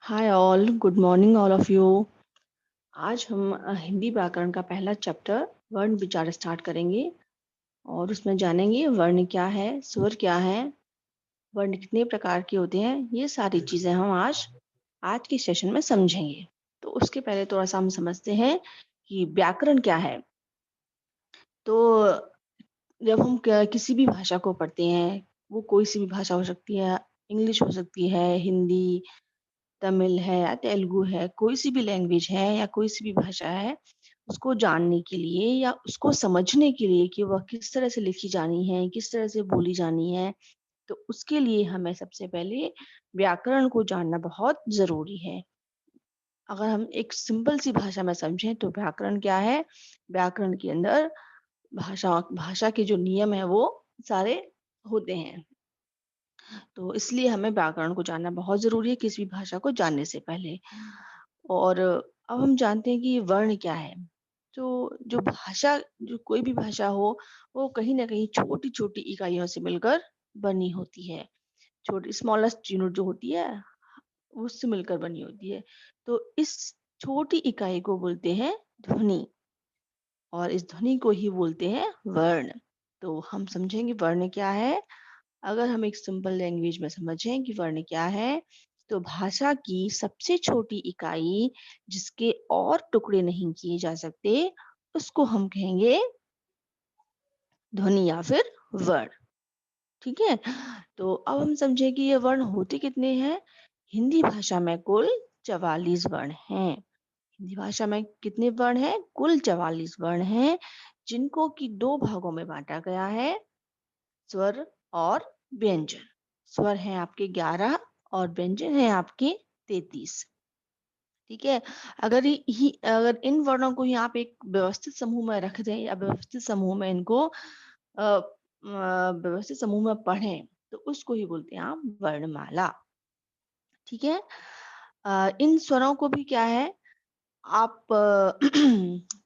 Hi all, good morning all of you. आज हम हिंदी व्याकरण का पहला चैप्टर वर्ण विचार स्टार्ट करेंगे और उसमें जानेंगे वर्ण क्या है, स्वर क्या है, वर्ण कितने प्रकार के होते हैं। ये सारी चीज़ें हम आज के सेशन में समझेंगे। तो उसके पहले थोड़ा सा हम समझते हैं कि व्याकरण क्या है। तो जब हम किसी भी भाषा को पढ़ते हैं, वो कोई सी भी भाषा हो सकती है, इंग्लिश हो सकती है, हिंदी, तमिल है या तेलुगु है, कोई सी भी लैंग्वेज है या कोई सी भी भाषा है, उसको जानने के लिए या उसको समझने के लिए कि वह किस तरह से लिखी जानी है, किस तरह से बोली जानी है, तो उसके लिए हमें सबसे पहले व्याकरण को जानना बहुत ज़रूरी है। अगर हम एक सिंपल सी भाषा में समझें तो व्याकरण क्या है? व्याकरण के अंदर भाषा भाषा के जो नियम हैं वो सारे होते हैं। तो इसलिए हमें व्याकरण को जानना बहुत ज़रूरी है किसी भी भाषा को जानने से पहले। और अब हम जानते हैं कि वर्ण क्या है। तो जो कोई भी भाषा हो, वो कहीं न कहीं छोटी-छोटी इकाइयों से मिलकर बनी होती है। छोटी स्मॉलेस्ट यूनिट जो होती है, उससे मिलकर बनी होती है। तो इस छोटी इकाई को बोलते हैं ध्वनि, और इस ध्वनि को ही बोलते हैं वर्ण। तो हम समझेंगे वर्ण क्या है। अगर हम एक सिंपल लैंग्वेज में समझें कि वर्ण क्या है, तो भाषा की सबसे छोटी इकाई जिसके और टुकड़े नहीं किए जा सकते, उसको हम कहेंगे ध्वनि या फिर वर्ण। ठीक है? तो अब हम समझें कि ये वर्ण होते कितने हैं। हिंदी भाषा में कुल 44 वर्ण हैं। हिंदी भाषा में कितने वर्ण हैं? कुल 44 वर्ण हैं, जिनको कि दो भागों में बांटा गया है, स्वर और व्यंजन। स्वर हैं आपके 11 और व्यंजन हैं आपके 33। ठीक है? अगर इन वर्णों को ही आप एक व्यवस्थित समूह में रख दें या व्यवस्थित समूह में इनको व्यवस्थित समूह में पढ़ें, तो उसको ही बोलते हैं आप वर्णमाला। ठीक है? इन स्वरों को भी क्या है, आप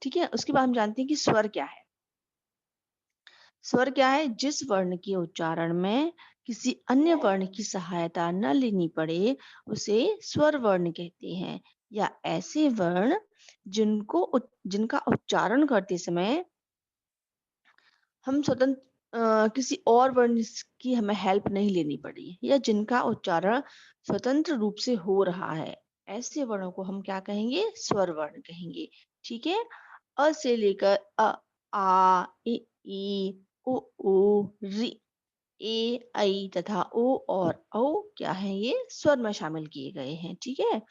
ठीक है? उसके बाद हम जानते हैं कि स्वर क्या है। स्वर क्या है? जिस वर्ण के उच्चारण में किसी अन्य वर्ण की सहायता न लेनी पड़े, उसे स्वर वर्ण कहते हैं। या ऐसे वर्ण जिनका उच्चारण करते समय हम किसी और की हमें हेल्प नहीं लेनी पड़ी, या जिनका उच्चारण स्वतंत्र रूप से हो रहा है, ऐसे वर्णों को हम क्या कहेंगे? स्वर वर्ण कहेंगे। ठीक है? अ से लेकर आ, ई, उ, री, ए, ऐ तथा ओ और औ क्या है? ये स्वर में शामिल किए गए हैं। ठीक है?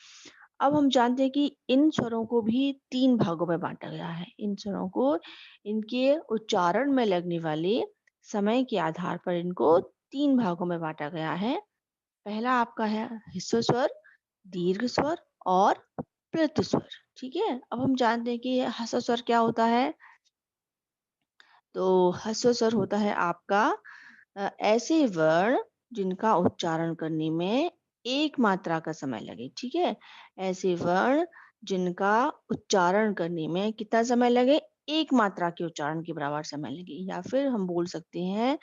अब हम जानते हैं कि इन स्वरों को भी 3 भागों में बाँटा गया है। इन स्वरों को इनके उच्चारण में लगने वाले समय के आधार पर इनको 3 भागों में बाँटा गया है। पहला आपका है ह्रस्व स्वर, दीर्घ स्वर और प्लुत स्वर। ठीक है? अब हम जानते हैं कि ह्रस्व स्वर क्या होता है? तो ह्रस्व स्वर होता है आपका ऐसे वर्ण जिनका उच्चारण करने में एक मात्रा का समय लगे। ठीक है? ऐसे वर्ण जिनका उच्चारण करने में कितना समय लगे? एक मात्रा के उच्चारण के बराबर समय लगे। या फिर हम बोल सकते हैं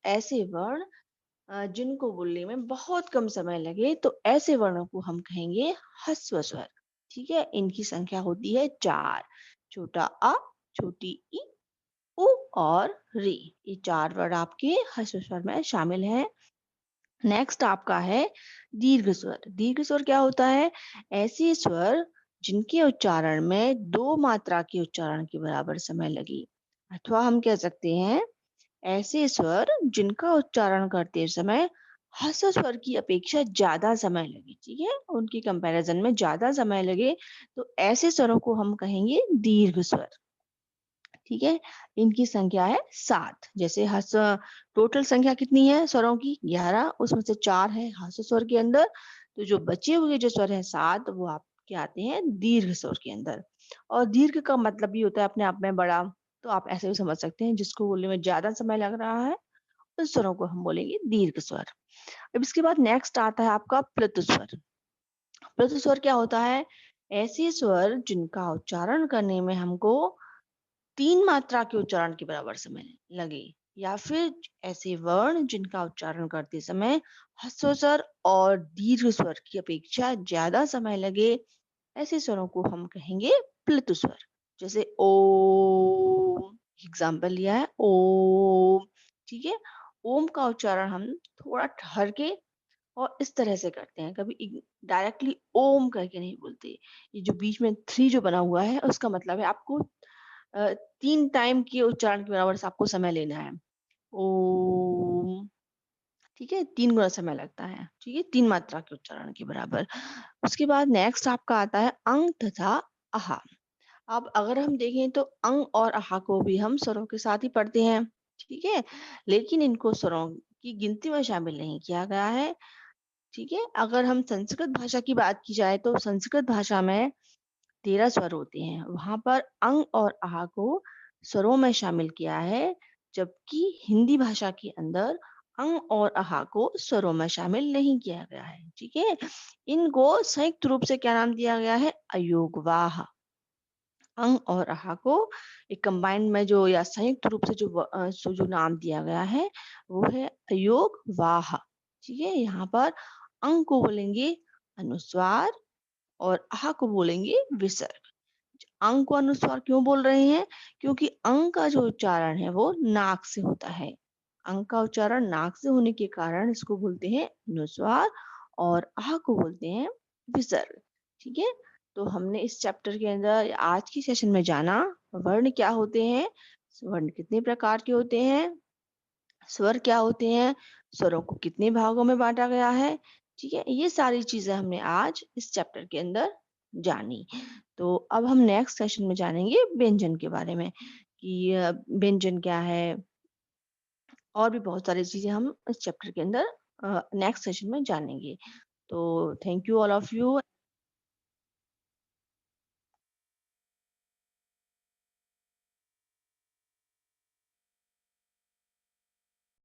ऐसे वर्ण जिनको बोलने में बहुत कम समय लगे, तो ऐसे वर्णों को हम कहेंगे ह्रस्व स्वर। ठीक है? इनकी संख्या होती है 4। छोटा अ, छोटी ई, उ और री। ये 4 वर्ड आपके ह्रस्व स्वर में शामिल हैं। नेक्स्ट आपका है दीर्घ स्वर। दीर्घ स्वर क्या होता है? ऐसे स्वर जिनके उच्चारण में 2 मात्रा के उच्चारण के बराबर समय लगे। अथवा हम कह सकते हैं ऐसे स्वर जिनका उच्चारण करते समय ह्रस्व स्वर की अपेक्षा ज़्यादा समय लगे। ठीक है? उनकी कंपैरिजन में ज़्यादा समय लगे, तो ऐसे स्वरों को हम कहेंगे दीर्घ स्वर। ठीक है? इनकी संख्या है 7। जैसे टोटल संख्या कितनी है स्वरों की? 11, उसमें से 4 है ह्रस्व स्वर के अंदर। तो जो बचे हुए जो स्वर हैं 7, वो आपके आते हैं दीर्घ स्वर के अंदर। और दीर्घ का मतलब भी होता है अपने आप में बड़ा। तो आप ऐसे भी समझ सकते हैं, जिसको बोलने में ज़्यादा समय लग रहा है, उन स्वरों को हम बोलेंगे दीर्घ स्वर। अब इसके बाद नेक्स्ट आता है आपका प्लुत स्वर। प्लुत स्वर क्या होता है? ऐसे स्वर जिनका उच्चारण करने में हमको 3 मात्रा के उच्चारण के बराबर समय लगे। या फिर ऐसे वर्ण जिनका उच्चारण करते समय ह्रस्व स्वर और दीर्घ स्वर की अपेक्षा ज्यादा समय लगे, ऐसे स्वरों को हम कहेंगे प्लुत स्वर। जैसे ओम, एग्जाम्पल लिया है ओम। ठीक है, ओम का उच्चारण हम थोड़ा ठहर के और इस तरह से करते हैं, कभी डायरेक्टली ओम करके नहीं बोलते। ये जो बीच में थ्री जो बना हुआ है उसका मतलब है आपको 3 टाइम के उच्चारण के बराबर से आपको समय लेना है। ओम, ठीक है? 3 गुना समय लगता है, ठीक है? 3 मात्रा के उच्चारण के बराबर। उसके बाद नेक्स्ट आपका आता है अंग तथा आहा। अब अगर हम देखें तो अंग और आहा को भी हम स्वरों के साथ ही पढ़ते हैं, ठीक है? लेकिन इनको स्वरों की गिनती में शामिल नहीं किया गया है, ठीक है? अगर हम संस्कृत भाषा की बात की जाए तो संस्कृत भाषा में 13 स्वर होते हैं। वहाँ पर अंग और आहा को स्वरों में शामिल किया है, जबकि हिंदी भाषा के अंदर अंग और आहा को स्वरों में शामिल नहीं किया गया है, ठीक है? इनको संयुक्त रूप से क्या नाम दिया गया है? अयोगवाह। अंग और आहा को एक कंबाइंड में जो या संयुक्त रूप से जो नाम दिया गया है, वो है अयोगवाह, ठीक है? यहाँ पर अंग को बोलेंगे अनुस्वार और आहा को बोलेंगे विसर्ग। अंग को अनुस्वार क्यों बोल रहे हैं? क्योंकि अंग का जो उच्चारण है वो नाक से होता है। अंग का उच्चारण नाक से होने के कारण इसको बोलते हैं अनुस्वार और आह को बोलते हैं विसर्ग। ठीक है? तो हमने इस चैप्टर के अंदर आज की सेशन में जाना वर्ण क्या होते हैं, वर्ण कितने प्रकार के होते हैं, स्वर क्या होते हैं, स्वरों को कितने भागों में बांटा गया है। ठीक है, ये सारी चीजें हमने आज इस चैप्टर के अंदर जानी। तो अब हम नेक्स्ट सेशन में जानेंगे व्यंजन के बारे में कि व्यंजन क्या है, और भी बहुत सारी चीजें हम इस चैप्टर के अंदर नेक्स्ट सेशन में जानेंगे। तो thank you all of you.